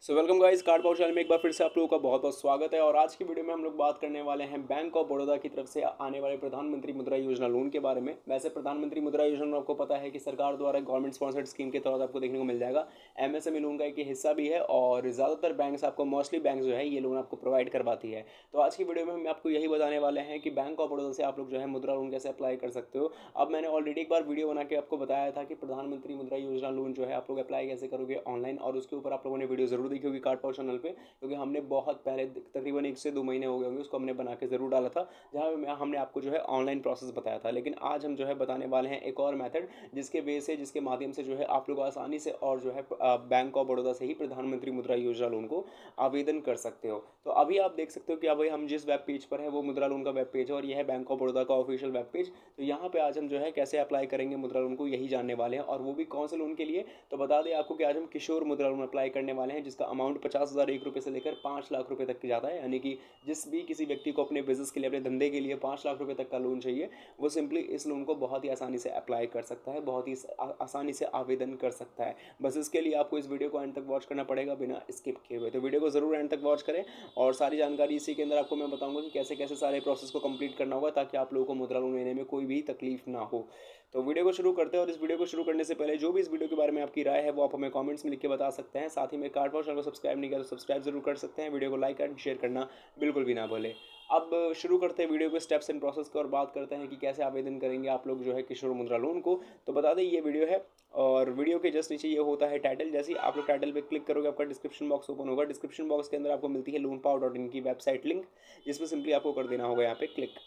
So welcome guys, card power channel में एक बार फिर से आप लोगों का बहुत बहुत स्वागत है। और आज की वीडियो में हम लोग बात करने वाले हैं बैंक ऑफ बड़ौदा की तरफ से आने वाले प्रधानमंत्री मुद्रा योजना लोन के बारे में। वैसे प्रधानमंत्री मुद्रा योजना लोन आपको पता है कि सरकार द्वारा गवर्नमेंट स्पॉन्सर्ड स्कीम के तहत आपको देखने को मिल जाएगा। एमएसएमई लोन का एक हिस्सा भी है और ज़्यादातर बैंक आपको मोस्टली बैंक जो है ये लोन आपको प्रोवाइड करवाती है। तो आज की वीडियो में हम आपको यही बताने वाले हैं कि बैंक ऑफ बड़ौदा से आप लोग जो है मुद्रा लोन कैसे अप्लाई कर सकते हो। अब मैंने ऑलरेडी एक बार वीडियो बना के आपको बताया था कि प्रधानमंत्री मुद्रा योजना लोन जो है आप लोग अप्लाई कैसे करोगे ऑनलाइन, और उसके ऊपर आप लोगों ने वीडियो जरूर देखी होगी कार्ड पावर चैनल पे, क्योंकि हमने बहुत पहले तकरीबन 1 से 2 महीने हो गए होंगे उसको हमने बना के ज़रूर डाला था, जहाँ में हमने आपको जो है ऑनलाइन प्रोसेस बताया था। लेकिन आज हम जो है बताने वाले हैं एक और मेथड, जिसके वे से जिसके माध्यम से जो है आप लोग आसानी से और जो है बैंक ऑफ बड़ौदा से ही प्रधानमंत्री मुद्रा योजना लोन को आवेदन कर सकते हो। तो अभी आप देख सकते हो कि अभी हम जिस वेब पेज पर है वो मुद्रा लोन का वेब पेज है और यह है बैंक ऑफ बड़ौदा का ऑफिशियल वेब पेज। तो यहाँ पे आज हम जो है कैसे अप्लाई करेंगे मुद्रा लोन को यही जानने वाले हैं, और वो भी कौन से लोन के लिए। तो बता दें आपको कि आज हम किशोर मुद्रा लोन अप्लाई करने वाले हैं, जिसका अमाउंट 50,000 रुपये से लेकर 5 लाख रुपए तक की जाता है। यानी कि जिस भी किसी व्यक्ति को अपने बिजनेस के लिए, अपने धंधे के लिए 5 लाख रुपए तक का लोन चाहिए, वो सिंपली इस लोन को बहुत ही आसानी से अप्लाई कर सकता है, बहुत ही आसानी से आवेदन कर सकता है। बस इसके लिए आपको इस वीडियो को एंड तक वॉच करना पड़ेगा बिना स्किप किए हुए। तो वीडियो को जरूर एंड तक वॉच करें, और सारी जानकारी इसी के अंदर आपको मैं बताऊंगा कि कैसे कैसे सारे प्रोसेस को कंप्लीट करना होगा, ताकि आप लोगों को मुद्रा लोन लेने में कोई भी तकलीफ ना हो। तो वीडियो को शुरू करते हैं, और इस वीडियो को शुरू करने से पहले जो भी इस वीडियो के बारे में आपकी राय है वो आप हमें कमेंट्स में लिख के बता सकते हैं। साथ ही में कार्ड पावर चैनल को सब्सक्राइब नहीं किया तो सब्सक्राइब जरूर कर सकते हैं। वीडियो को लाइक एंड शेयर करना बिल्कुल भी ना भूलें। अब शुरू करते हैं वीडियो के स्टेप्स एंड प्रोसेस को, और बात करते हैं कि कैसे आवेदन करेंगे आप लोग जो है किशोर मुद्रा लोन को। तो बता दें ये वीडियो है, और वीडियो के जस्ट नीचे ये होता है टाइटल। जैसे ही आप लोग टाइटल पे क्लिक करोगे आपका डिस्क्रिप्शन बॉक्स ओपन होगा। डिस्क्रिप्शन बॉक्स के अंदर आपको मिलती है loanpower.in की वेबसाइट लिंक, जिसमें सिंपली आपको कर देना होगा यहाँ पे क्लिक।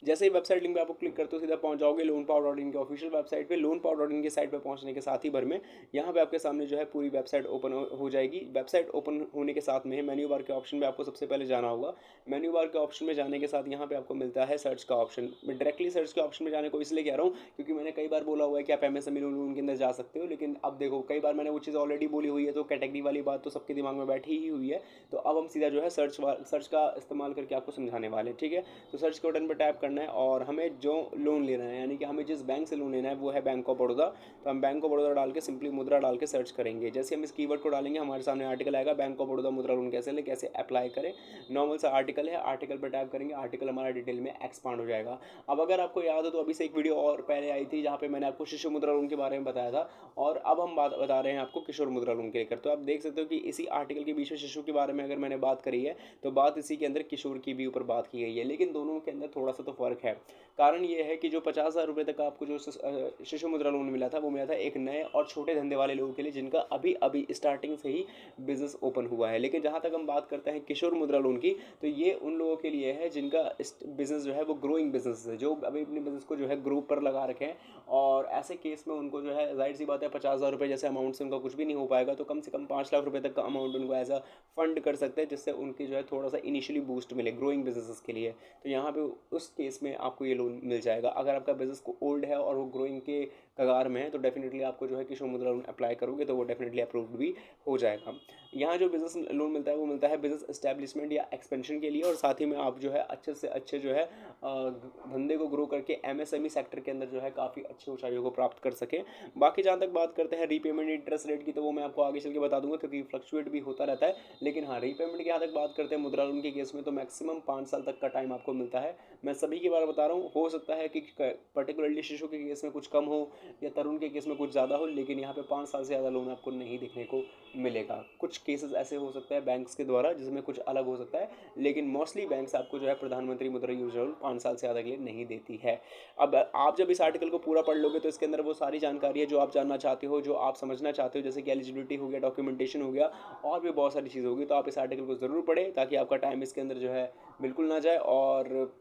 जैसे ही वेबसाइट लिंक पे आपको क्लिक करते हो सीधा पहुंच जाओगे लोन पावर डॉट इन के ऑफिशियल वेबसाइट पे। लोन पावर डॉट इन की साइट पे पहुंचने के साथ ही भर में यहाँ पे आपके सामने जो है पूरी वेबसाइट ओपन हो जाएगी। वेबसाइट ओपन होने के साथ में मेन्यू बार के ऑप्शन पे आपको सबसे पहले जाना होगा। मेन्यू बार के ऑप्शन में जाने के साथ यहाँ पे आपको मिलता है सर्च का ऑप्शन। मैं डायरेक्टली सर्च के ऑप्शन में जाने को इसलिए कह रहा हूँ क्योंकि मैंने कई बार बोला हुआ है कि आप एमएसएमई लोन के अंदर जा सकते हो, लेकिन अब देखो कई बार मैंने वो चीज़ ऑलरेडी बोली हुई है, तो कैटेगरी वाली बात तो सबके दिमाग में बैठी ही हुई है। तो अब हम सीधा जो है सर्च का इस्तेमाल करके आपको समझाने वाले हैं, ठीक है। तो सर्च के बटन पर टैप करना है, और हमें जो लोन लेना है, यानी कि हमें जिस बैंक से लोन लेना है वो है बैंक ऑफ बड़ौदा। तो हम बैंक ऑफ बड़ौदा डाल के सिंपली मुद्रा डाल के सर्च करेंगे। जैसे हम इस कीवर्ड को डालेंगे हमारे सामने आर्टिकल आएगा, बैंक ऑफ बड़ौदा मुद्रा लोन कैसे ले, कैसे अप्लाई करें। नॉर्मल सा आर्टिकल है, आर्टिकल पर टैप करेंगे, आर्टिकल हमारा डिटेल में एक्सपांड हो जाएगा। अब अगर आपको याद हो तो अभी से एक वीडियो और पहले आई थी जहाँ पे मैंने आपको शिशु मुद्रा लोन के बारे में बताया था, और अब हम बात बता रहे हैं आपको किशोर मुद्रा लोन के लेकर। तो आप देख सकते हो कि इसी आर्टिकल के बीच में शिशु के बारे में अगर मैंने बात करी है, तो बात इसी के अंदर किशोर की भी ऊपर बात की गई है, लेकिन दोनों के अंदर थोड़ा सा तो फर्क है। कारण ये है कि जो 50,000 रुपये तक आपको जो शिशु मुद्रा लोन मिला था वो मिला था एक नए और छोटे धंधे वाले लोगों के लिए, जिनका अभी अभी स्टार्टिंग से ही बिजनेस ओपन हुआ है। लेकिन जहाँ तक हम बात करते हैं किशोर मुद्रा लोन की, तो ये उन लोगों के लिए है जिनका बिजनेस जो है वो ग्रोइंग बिजनेस है, जो अभी अपने बिजनेस को जो है ग्रो पर लगा रखे हैं। और ऐसे केस में उनको जो है जाहिर सी बात है 50,000 रुपये जैसे अमाउंट से उनका कुछ भी नहीं हो पाएगा, तो कम से कम 5 लाख रुपये तक का अमाउंट उनको एज अ फंड कर सकते हैं, जिससे उनकी जो है थोड़ा सा इनिशियली बूस्ट मिले ग्रोइंग बिजनेस के लिए। तो यहाँ पे उस केस में आपको ये लोन मिल जाएगा। अगर आपका बिजनेस को ओल्ड है और वो ग्रोइंग के कगार में है, तो डेफिनेटली आपको जो है किशोर मुद्रा लोन अप्लाई करोगे तो वो डेफिनेटली अप्रूव्ड भी हो जाएगा। यहाँ जो बिजनेस लोन मिलता है वो मिलता है बिजनेस एस्टेब्लिशमेंट या एक्सपेंशन के लिए, और साथ ही में आप जो है अच्छे से अच्छे जो है धंधे को ग्रो करके एमएसएमई सेक्टर के अंदर जो है काफ़ी अच्छी ऊंचाइयों को प्राप्त कर सकें। बाकी जहाँ तक बात करते हैं रीपेमेंट इंटरेस्ट रेट की, तो वो मैं आपको आगे चल के बता दूंगा, क्योंकि फ्लक्चुएट भी होता रहता है। लेकिन हाँ, रीपेमेंट की यहाँ तक बात करते हैं मुद्रा लोन के केस में, तो मैक्सिमम 5 साल तक का टाइम आपको मिलता है। मैं सभी के बारे में बता रहा हूँ, हो सकता है कि पर्टिकुलरली शिशु के केस में कुछ कम हो या तरुण के केस में कुछ ज़्यादा हो, लेकिन यहाँ पे 5 साल से ज़्यादा लोन आपको नहीं देखने को मिलेगा। कुछ केसेस ऐसे हो सकते हैं बैंक्स के द्वारा जिसमें कुछ अलग हो सकता है, लेकिन मोस्टली बैंक्स आपको जो है प्रधानमंत्री मुद्रा योजना लोन 5 साल से ज़्यादा के लिए नहीं देती है। अब आप जब इस आर्टिकल को पूरा पढ़ लोगे तो इसके अंदर वो सारी जानकारी है जो आप जानना चाहते हो, जो आप समझना चाहते हो, जैसे कि एलिजिबिलिटी हो गया, डॉक्यूमेंटेशन हो गया, और भी बहुत सारी चीज़ होगी। तो आप इस आर्टिकल को ज़रूर पढ़ें, ताकि आपका टाइम इसके अंदर जो है बिल्कुल ना जाए, और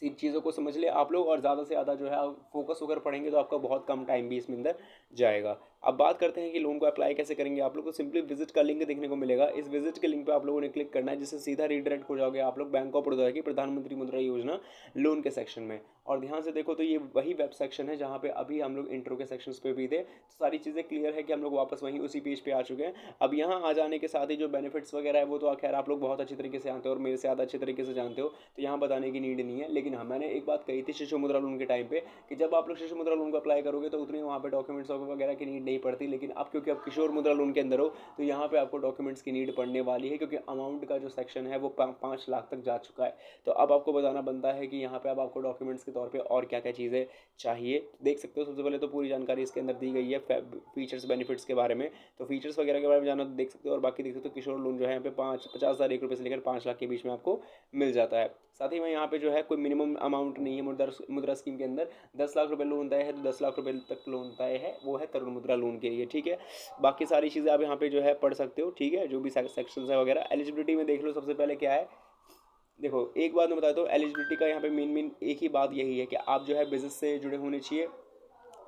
चीज़ों को समझ ले आप लोग, और ज़्यादा से ज़्यादा जो है आप फोकस होकर पढ़ेंगे तो आपका बहुत कम टाइम भी इसमें अंदर जाएगा। अब बात करते हैं कि लोन को अप्लाई कैसे करेंगे। आप लोग को सिंपली विजिट का लिंक देखने को मिलेगा। इस विजिट के लिंक पे आप लोगों ने क्लिक करना है, जिससे सीधा रीडायरेक्ट हो जाओगे आप लोग बैंक ऑफ बड़ौदा की प्रधानमंत्री मुद्रा योजना लोन के सेक्शन में। और ध्यान से देखो तो ये वही वेब सेक्शन है जहाँ पे अभी हम लोग इंट्रो के सेक्शंस पे भी थे। तो सारी चीज़ें क्लियर है कि हम लोग वापस वहीं उसी पेज पे आ चुके हैं। अब यहाँ आ जाने के साथ ही जो बेनिफिट्स वगैरह है वो तो खैर आप लोग बहुत अच्छी तरीके से जानते हो, और मेरे से ज़्यादा अच्छे तरीके से जानते हो, तो यहाँ बताने की नीड नहीं है। लेकिन हाँ, मैंने एक बात कही थी शिशु मुद्रा लोन के टाइम पे कि जब आप लोग शिशु मुद्रा लोन को अप्लाई करोगे तो उतनी वहाँ पे डॉक्यूमेंट्स वगैरह की नीड नहीं पड़ती, लेकिन अब क्योंकि आप किशोर मुद्रा लोन के अंदर हो तो यहाँ पे आपको डॉक्यूमेंट्स की नीड पड़ने वाली है, क्योंकि अमाउंट का जो सेक्शन है वो 5 लाख तक जा चुका है। तो अब आपको बताना बनता है कि यहाँ पे अब आपको डॉक्यूमेंट्स के तौर पे और क्या क्या चीज़ें चाहिए। देख सकते हो सबसे पहले तो पूरी जानकारी इसके अंदर दी गई है फीचर्स बेनिफिट्स के बारे में। तो फीचर्स वगैरह के बारे में जाना तो देख सकते हो, और बाकी देख सकते हो किशोर लोन जो है यहाँ पे 50,000 1 रुपये से लेकर 5 लाख के बीच में आपको मिल जाता है। साथ ही में यहाँ पे जो है कोई मिनिमम अमाउंट नहीं है मुद्रा स्कीम के अंदर। 10 लाख रुपए लोन तय है तो 10 लाख रुपए तक लोन तय है, वो है तरुण मुद्रा लोन के लिए, ठीक है। बाकी सारी चीज़ें आप यहाँ पे जो है पढ़ सकते हो, ठीक है, जो भी सेक्शंस है वगैरह। एलिजिबिलिटी में देख लो सबसे पहले क्या है। देखो एक बात मैं बताता हूँ, एलिजिबिलिटी का यहाँ पे मेन एक ही बात यही है कि आप जो है बिजनेस से जुड़े होने चाहिए,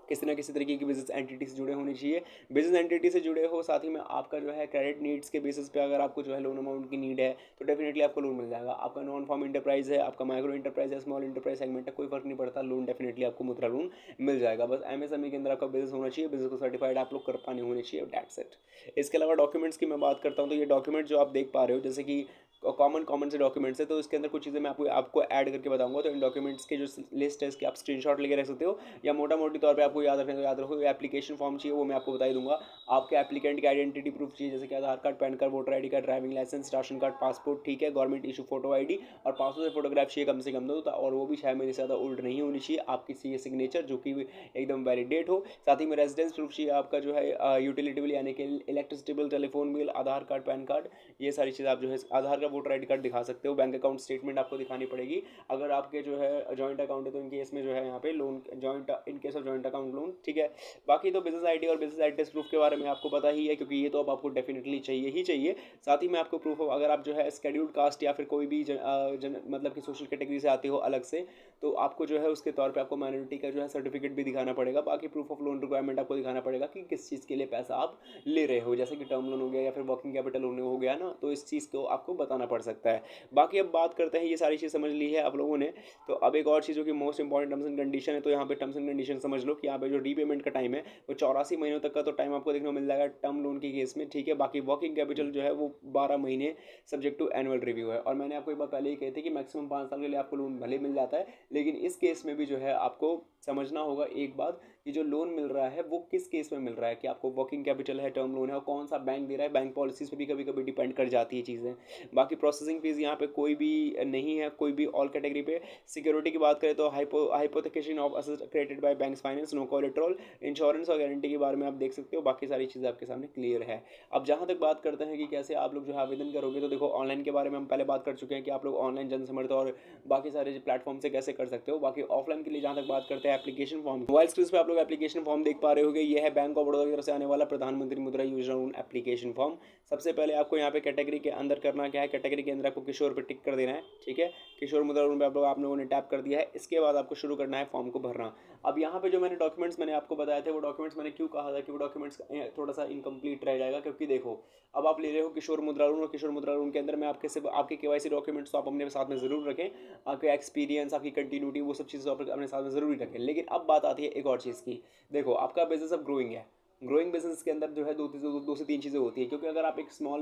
किसी ना किसी तरीके की बिजनेस एंटिटी से जुड़े होने चाहिए। बिजनेस एंटिटी से जुड़े हो, साथ ही में आपका जो है क्रेडिट नीड्स के बेसिस पे अगर आपको जो है लोन अमाउंट की नीड है तो डेफिनेटली आपको लोन मिल जाएगा। आपका नॉन फॉर्म इंटरप्राइज है, आपका माइक्रो इंटरप्राइज है, स्मॉल इंटरप्राइज सेगमेंट है, कोई फर्क नहीं पड़ता, लोन डेफिनेटली आपको मुद्रा लोन मिल जाएगा। बस एमएसएमई के अंदर आपका बिजनेस होना चाहिए, बिजनेस को सर्टिफाइड आप लोग कर पाने होने चाहिए, दैट्स इट। इसके अलावा डॉक्यूमेंट्स की मैं बात करता हूँ तो ये डॉक्यूमेंट जो आप देख पा रहे हो जैसे कि कॉमन से डॉक्यूमेंट्स है, तो इसके अंदर कुछ चीज़ें मैं आपको ऐड करके बताऊंगा। तो इन डॉक्यूमेंट्स के जो लिस्ट है इसकी आप स्क्रीनशॉट लेके रख सकते हो, या मोटा मोटी तौर पे आपको याद रखने तो याद रखो। एप्लीकेशन फॉर्म चाहिए वो मैं आपको बता ही दूंगा। आपके एप्लीकेंट की आइडेंटिटी प्रूफ चाहिए, जैसे कि Aadhaar card, PAN card, voter ID card, driving licence, ration card, passport, ठीक है, गवर्नमेंट इशू फोटो आईडी, और 500 से फोटोग्राफ चाहिए कम से कम दो, और वो भी 6 महीने से ज़्यादा ओल्ड नहीं होनी चाहिए। आपकी सी सिग्नेचर जो कि एकदम वैलिडेट हो। साथ ही में रेजिडेंस प्रूफ चाहिए आपका जो है यूटिलिटी बिल यानी कि इलेक्ट्रिसिटी बिल, टेलीफोन बिल, आधार कार्ड, पैन कार्ड, ये सारी चीज़ें आप जो है आधार का, वोटर आईडी कार्ड दिखा सकते हो। बैंक अकाउंट स्टेटमेंट आपको दिखानी पड़ेगी। अगर आपके जो है जॉइंट अकाउंट है तो इन केस में जो है यहाँ पे loan joint, in case of joint account loan, ठीक है। बाकी तो बिजनेस आईडी और बिजनेस एड्रेस प्रूफ के बारे में आपको पता ही है, क्योंकि ये तो अब आपको डेफिनेटली चाहिए ही चाहिए। साथ ही में आपको प्रूफ ऑफ, अगर आप जो है शेड्यूल्ड कास्ट या फिर कोई भी मतलब कि सोशल कैटेगरी से आते हो अलग से, तो आपको जो है उसके तौर पे आपको माइनॉरिटी का जो है सर्टिफिकेट भी दिखाना पड़ेगा। बाकी प्रूफ ऑफ लोन रिक्वायरमेंट आपको दिखाना पड़ेगा कि किस चीज़ के लिए पैसा आप ले रहे हो, जैसे कि टर्म लोन हो गया या फिर वर्किंग कैपिटल लोन हो गया ना, तो इस चीज़ को आपको बताना पड़ सकता है। बाकी अब बात करते हैं, ये सारी चीज़ समझ ली है आप लोगों ने, तो अब एक और चीज़ जो कि most important terms and condition है, तो यहाँ पे टर्म्स एंड कंडीशन समझ लो कि यहाँ पे जो रीपेमेंट का टाइम है वो 84 महीनों तक का तो टाइम आपको देखने को मिल जाएगा टर्म लोन के केस में, ठीक है। बाकी वर्किंग कैपिटल जो है वो 12 महीने सब्जेक्ट टू एनुअल रिव्यू है। और मैंने आपको एक बार पहले ही कहे थे कि मैक्सिमम 5 साल के लिए आपको लोन भले मिल जाता है, लेकिन इस केस में भी जो है आपको समझना होगा एक बात कि जो लोन मिल रहा है वो किस केस में मिल रहा है, कि आपको वर्किंग कैपिटल है, टर्म लोन है, और कौन सा बैंक दे रहा है। बैंक पॉलिसीज पे भी कभी कभी डिपेंड कर जाती है चीज़ें। बाकी प्रोसेसिंग फीस यहाँ पे कोई भी नहीं है, कोई भी ऑल कैटेगरी पे। सिक्योरिटी की बात करें तो hypothecation of asset created by banks finance, no collateral, insurance और गारंटी के बारे में आप देख सकते हो। बाकी सारी चीज़ें आपके सामने क्लियर है। अब जहाँ तक बात करते हैं कि कैसे आप लोग जो है आवेदन करोगे, तो देखो ऑनलाइन के बारे में हम पहले बात कर चुके हैं कि आप लोग ऑनलाइन जनसमर्थ और बाकी सारे प्लेटफॉर्म से कैसे कर सकते हो। बाकी ऑफलाइन के लिए जहाँ तक बात करते हैं एप्लीकेशन फॉर्म, मोबाइल स्क्रीन पे आप लोग एप्लीकेशन फॉर्म देख पा रहे होगे। ये है बैंक ऑफ बड़ौदा की तरफ से आने वाला प्रधानमंत्री मुद्रा योजना लोन एप्लीकेशन फॉर्म। सबसे पहले आपको यहाँ पे कैटेगरी के अंदर करना क्या है, कैटेगरी के अंदर आपको किशोर पे टिक कर देना है, ठीक है। किशोर मुद्रा लोन पे आप लोगों ने टैप कर दिया है। इसके बाद आपको शुरू करना है फॉर्म को भरना। अब यहाँ पे जो मैंने डॉक्यूमेंट्स मैंने आपको बताए थे, वो डॉक्यूमेंट्स मैंने क्यों कहा था कि वो डॉक्यूमेंट्स थोड़ा सा इनकम्प्लीट रह जाएगा, क्योंकि देखो अब आप ले रहे हो किशोर मुद्रा लोन, और किशोर मुद्रा लोन के अंदर मैं आपके सिर्फ आपके केवाईसी डॉक्यूमेंट्स तो आप अपने साथ में जरूर रखें, आपका एक्सपीरियंस, आपकी कंटिन्यूटी, वो सब चीज़ें आप अपने साथ में जरूर रखें। लेकिन अब बात आती है एक और चीज़ की। देखो आपका बिजनेस अब ग्रोइंग है, ग्रोइंग बिजनेस के अंदर जो है दो से तीन चीज़ें होती है, क्योंकि अगर आप एक स्मॉल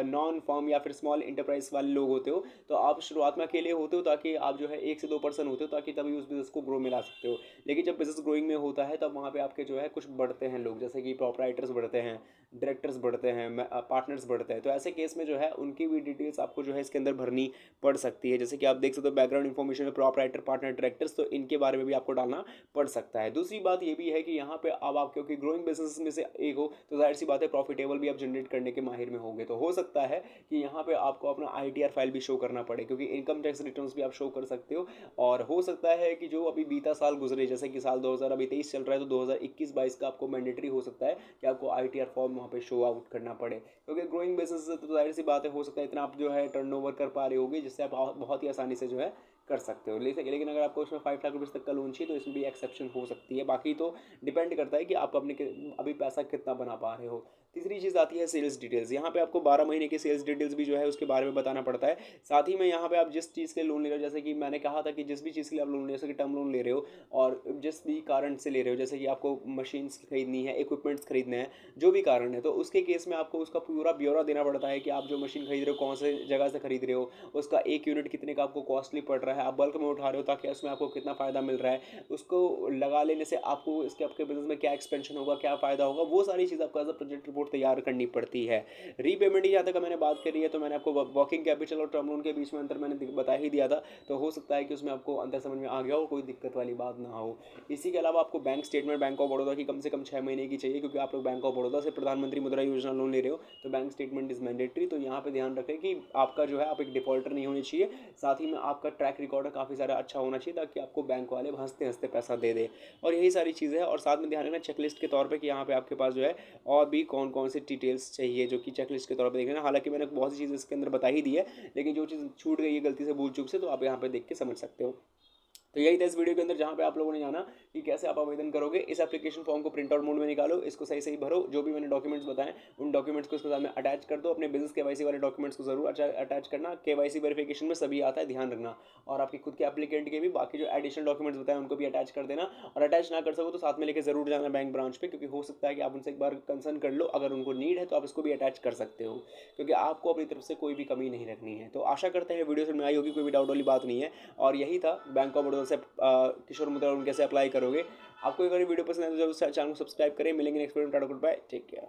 नॉन फर्म या फिर स्मॉल इंटरप्राइज वाले लोग होते हो, तो आप शुरुआत में अकेले होते हो, ताकि आप जो है 1 से 2 पर्सन होते हो, ताकि तभी उस बिज़नेस को ग्रो में ला सकते हो। लेकिन जब बिज़नेस ग्रोइंग में होता है तब वहाँ पे आपके जो है कुछ बढ़ते हैं लोग, जैसे कि प्रोपराइटर्स बढ़ते हैं, डायरेक्टर्स बढ़ते हैं, पार्टनर्स बढ़ते हैं। तो ऐसे केस में जो है उनकी भी डिटेल्स आपको जो है इसके अंदर भरनी पड़ सकती है। जैसे कि आप देख सकते हो बैकग्राउंड इन्फॉर्मेशन में प्रोपराइटर, पार्टनर, डायरेक्टर्स, तो इनके बारे में भी आपको डालना पड़ सकता है। दूसरी बात ये भी है कि यहाँ पे अब आप क्योंकि ग्रोइंग बिजनेस में से एक हो, तो जाहिर सी बात है प्रॉफिटेबल भी आप जनरेट करने के माहिर में होंगे। तो हो सकता है कि यहाँ पे आपको अपना ITR फाइल भी शो करना पड़े, क्योंकि इनकम टैक्स रिटर्न्स भी आप शो कर सकते हो। और हो सकता है कि जो अभी बीता साल गुजरे, जैसे कि साल 2023 चल रहा है, तो 2021-22 का आपको मैंडेटरी हो सकता है कि आपको ITR फॉर्म वहाँ पे शो आउट करना पड़े, क्योंकि ग्रोइंग बिजनेस तो जाहिर सी बात है हो सकता है इतना आप जो है टर्नओवर कर पा रहे होगे जिससे आप बहुत ही आसानी से जो है कर सकते हो। लेकिन अगर आपको उसमें 5 लाख रुपये तक का लोन चाहिए तो इसमें भी एक्सेप्शन हो सकती है। बाकी तो डिपेंड करता है कि आप अपने अभी पैसा कितना बना पा रहे हो। तीसरी चीज़ आती है सेल्स डिटेल्स। यहाँ पे आपको 12 महीने की सेल्स डिटेल्स भी जो है उसके बारे में बताना पड़ता है। साथ ही में यहाँ पे आप जिस चीज़ के लोन ले रहे हो, जैसे कि मैंने कहा था कि जिस भी चीज़ के लिए आप लोन ले, जैसे कि टर्म लोन ले रहे हो और जिस भी कारण से ले रहे हो, जैसे कि आपको मशीन्स खरीदनी है, इक्विपमेंट्स खरीदने हैं, जो भी कारण है, तो उसके केस में आपको उसका पूरा ब्यौरा देना पड़ता है कि आप जो मशीन खरीद रहे हो कौन से जगह से खरीद रहे हो, उसका 1 यूनिट कितने का आपको कॉस्टली पड़ रहा है, है, आप बल्क में उठा रहे हो ताकि उसमें आपको कितना फ़ायदा मिल रहा है, उसको लगा लेने से आपको इसके आपके बिजनेस में क्या एक्सपेंशन होगा, क्या फ़ायदा होगा, वो सारी चीज़ आपको एज अ प्रोजेक्ट रिपोर्ट तैयार करनी पड़ती है। रीपेमेंट की जहाँ तक मैंने बात करी है, तो मैंने आपको वर्किंग कैपिटल और टर्म लोन के बीच में अंतर मैंने बता ही दिया था, तो हो सकता है कि उसमें आपको अंतर समझ में आ गया हो, कोई दिक्कत वाली बात ना हो। इसी के अलावा आपको bank statement bank of Baroda की कम से कम 6 महीने की चाहिए, क्योंकि आप लोग बैंक ऑफ बड़ौदा से प्रधानमंत्री मुद्रा योजना लोन ले रहे हो, तो बैंक स्टेटमेंट इज मैंडेटरी। तो यहाँ पे ध्यान रखें कि आपका जो है आप एक डिफॉल्टर नहीं होनी चाहिए, साथ ही में आपका ट्रैक रिकॉर्ड काफ़ी सारा अच्छा होना चाहिए ताकि आपको बैंक वाले हंसते हंसते पैसा दे दे। और यही सारी चीज़ें हैं, और साथ में ध्यान रखना चेकलिस्ट के तौर पे कि यहाँ पे आपके पास जो है और भी कौन कौन से डिटेल्स चाहिए, जो कि चेकलिस्ट के तौर पे देख लेना। हालांकि मैंने बहुत सी चीज़ें इसके अंदर बता ही दी है, लेकिन जो चीज़ छूट गई है गलती से भूल चूक से, तो आप यहाँ पे देख के समझ सकते हो। तो यही था इस वीडियो के अंदर, जहाँ पे आप लोगों ने जाना कि कैसे आप आवेदन करोगे। इस एप्लीकेशन फॉर्म को प्रिंट आउट मोड में निकालो, इसको सही सही भरो, जो भी मैंने डॉक्यूमेंट्स बताएं उन डॉक्यूमेंट्स को इसके साथ में अटैच कर दो। अपने बिजनेस केवाईसी वाले डॉक्यूमेंट्स को जरूर अटैच करना, केवाईसी वेरिफिकेशन में सभी आता है, ध्यान रखना। और आपके खुद के एप्लीकेंट के भी बाकी जो एडिशनल डॉक्यूमेंट्स बताएं उनको भी अटैच कर देना। और अटैच ना कर सको तो साथ में लेकर जरूर जाना बैंक ब्रांच पे, क्योंकि हो सकता है कि आप उनसे एक बार कंसर्न कर लो, अगर उनको नीड है तो आप इसको भी अटैच कर सकते हो, क्योंकि आपको अपनी तरफ से कोई भी कमी नहीं रखनी है। तो आशा करते हैं वीडियो समझ में आई होगी, कोई भी डाउट वाली बात नहीं है। और यही था बैंक ऑफ बड़ौदा से किशोर मुद्रा लोन कैसे अप्लाई करोगे। आपको अगर वीडियो पसंद है तो जरूर चैनल को सब्सक्राइब करें। मिलेंगे नेक्स्ट वीडियो में, tata goodbye, take care.